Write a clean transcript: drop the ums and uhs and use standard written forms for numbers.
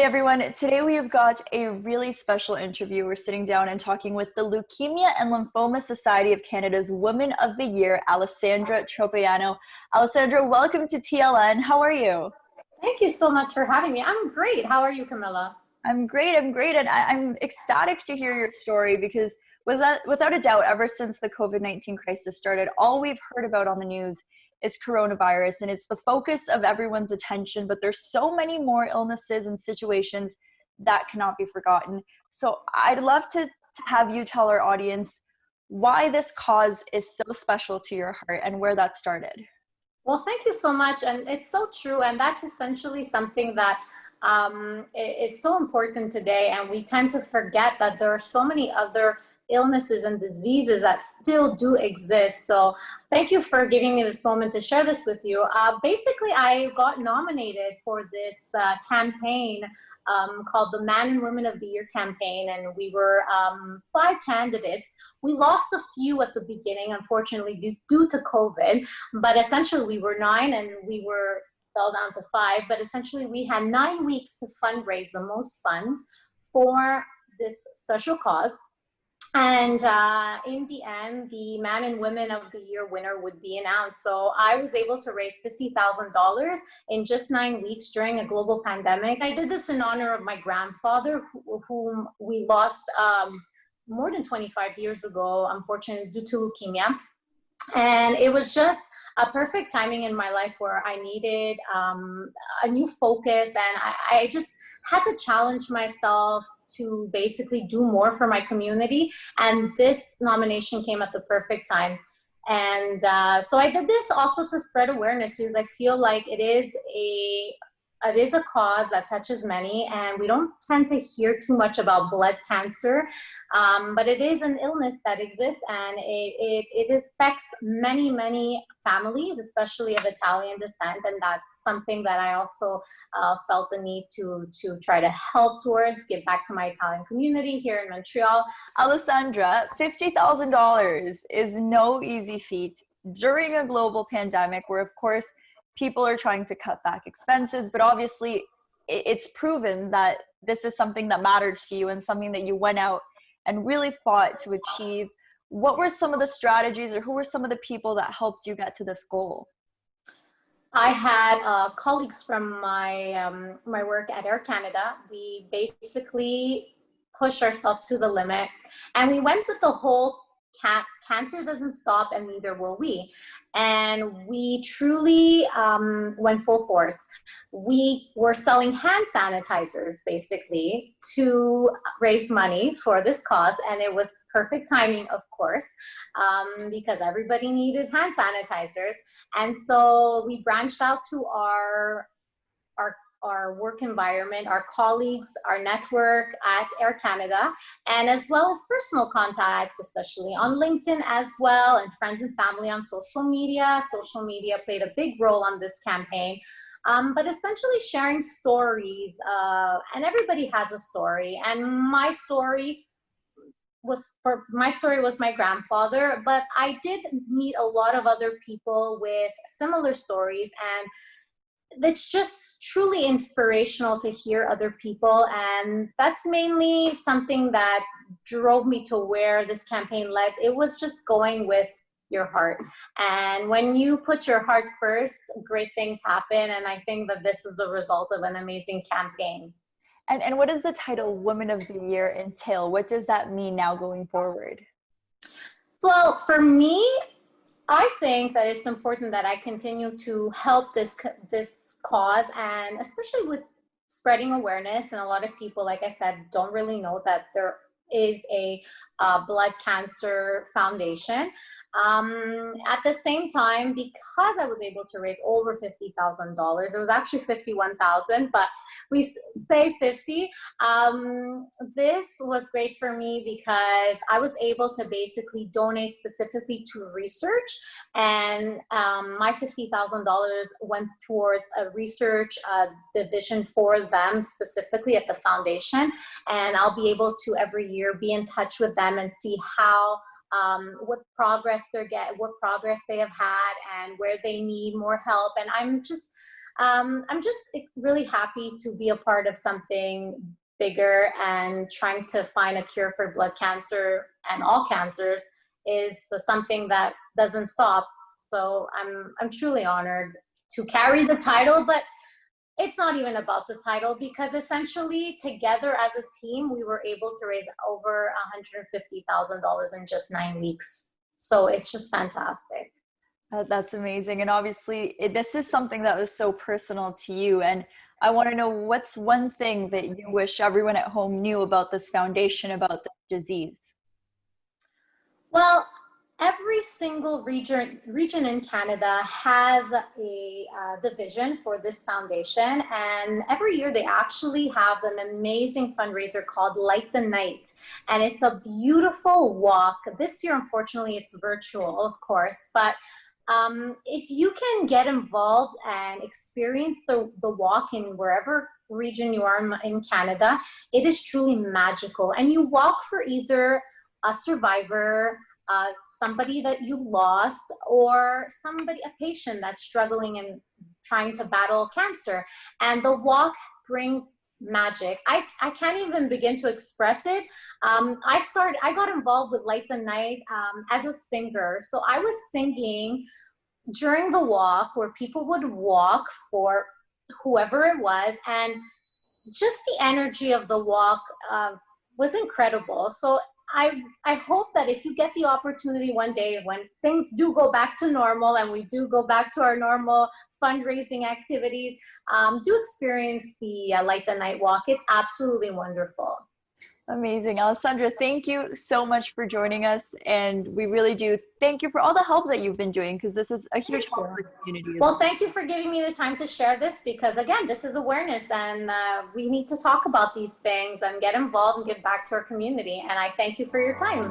everyone. Today we have got a really special interview. We're sitting down and talking with the Leukemia and Lymphoma Society of Canada's Woman of the Year, Alessandra Tropeano. Alessandra, welcome to TLN. How are you? Thank you so much for having me. I'm great. How are you, Camila? I'm great. And I'm ecstatic to hear your story because without a doubt, ever since the COVID-19 crisis started, all we've heard about on the news is coronavirus, and it's the focus of everyone's attention, but there's so many more illnesses and situations that cannot be forgotten. So I'd love to have you tell our audience why this cause is so special to your heart and where that started. Well, thank you so much. And it's so true. And that's essentially something that is so important today. And we tend to forget that there are so many other illnesses and diseases that still do exist. So thank you for giving me this moment to share this with you. Basically, I got nominated for this campaign called the Man and Women of the Year campaign, and we were 5 candidates. We lost a few at the beginning, unfortunately, due to COVID, but essentially we were 9 and we fell down to 5, but essentially we had 9 weeks to fundraise the most funds for this special cause. And in the end, the Man and Women of the Year winner would be announced. So I was able to raise $50,000 in just 9 weeks during a global pandemic. I did this in honor of my grandfather, whom we lost more than 25 years ago, unfortunately, due to leukemia. And it was just a perfect timing in my life where I needed a new focus, and I just had to challenge myself to basically do more for my community, and this nomination came at the perfect time. And so I did this also to spread awareness, because I feel like it is a cause that touches many, and we don't tend to hear too much about blood cancer, but it is an illness that exists, and it affects many families, especially of Italian descent, and that's something that I also felt the need to try to help towards, give back to my Italian community here in Montreal. Alessandra, $50,000 is no easy feat during a global pandemic where, of course, people are trying to cut back expenses, but obviously it's proven that this is something that mattered to you and something that you went out and really fought to achieve. What were some of the strategies, or who were some of the people that helped you get to this goal? I had colleagues from my work at Air Canada. We basically pushed ourselves to the limit, and we went with the whole cancer doesn't stop, and neither will we. And we truly went full force. We were selling hand sanitizers basically to raise money for this cause, and it was perfect timing, of course, because everybody needed hand sanitizers. And so we branched out to our work environment, our colleagues, our network at Air Canada, and as well as personal contacts, especially on LinkedIn as well, and friends and family on social media. Social media played a big role on this campaign, but essentially sharing stories, and everybody has a story, and my story was my grandfather, but I did meet a lot of other people with similar stories, and it's just truly inspirational to hear other people. And that's mainly something that drove me to where this campaign led. It was just going with your heart. And when you put your heart first, great things happen. And I think that this is the result of an amazing campaign. And what does the title Woman of the Year entail? What does that mean now going forward? Well, for me, I think that it's important that I continue to help this cause, and especially with spreading awareness. And a lot of people, like I said, don't really know that there is a blood cancer foundation. At the same time, because I was able to raise over $50,000, it was actually 51,000, but we say 50. This was great for me because I was able to basically donate specifically to research, and my $50,000 went towards a research division for them specifically at the foundation, and I'll be able to every year be in touch with them and see how what progress they have had, and where they need more help. And I'm just really happy to be a part of something bigger, and trying to find a cure for blood cancer and all cancers is something that doesn't stop. So I'm truly honored to carry the title, but it's not even about the title, because essentially together as a team, we were able to raise over $150,000 in just 9 weeks. So it's just fantastic. That's amazing. And obviously, this is something that was so personal to you. And I want to know, what's one thing that you wish everyone at home knew about this foundation, about this disease? Well, every single region in Canada has a division for this foundation, and every year they actually have an amazing fundraiser called Light the Night, and it's a beautiful walk. This year, unfortunately, it's virtual, of course, but if you can get involved and experience the walk in wherever region you are in Canada, it is truly magical. And you walk for either a survivor, somebody that you've lost, or a patient that's struggling and trying to battle cancer. And the walk brings magic. I can't even begin to express it. I got involved with Light the Night as a singer. So I was singing during the walk, where people would walk for whoever it was, and just the energy of the walk was incredible. So I hope that if you get the opportunity one day, when things do go back to normal and we do go back to our normal fundraising activities, do experience the Light the Night walk. It's absolutely wonderful. Amazing. Alessandra, thank you so much for joining us. And we really do thank you for all the help that you've been doing, because this is a huge help for the community. Well, thank you for giving me the time to share this, because again, this is awareness, and we need to talk about these things and get involved and give back to our community. And I thank you for your time.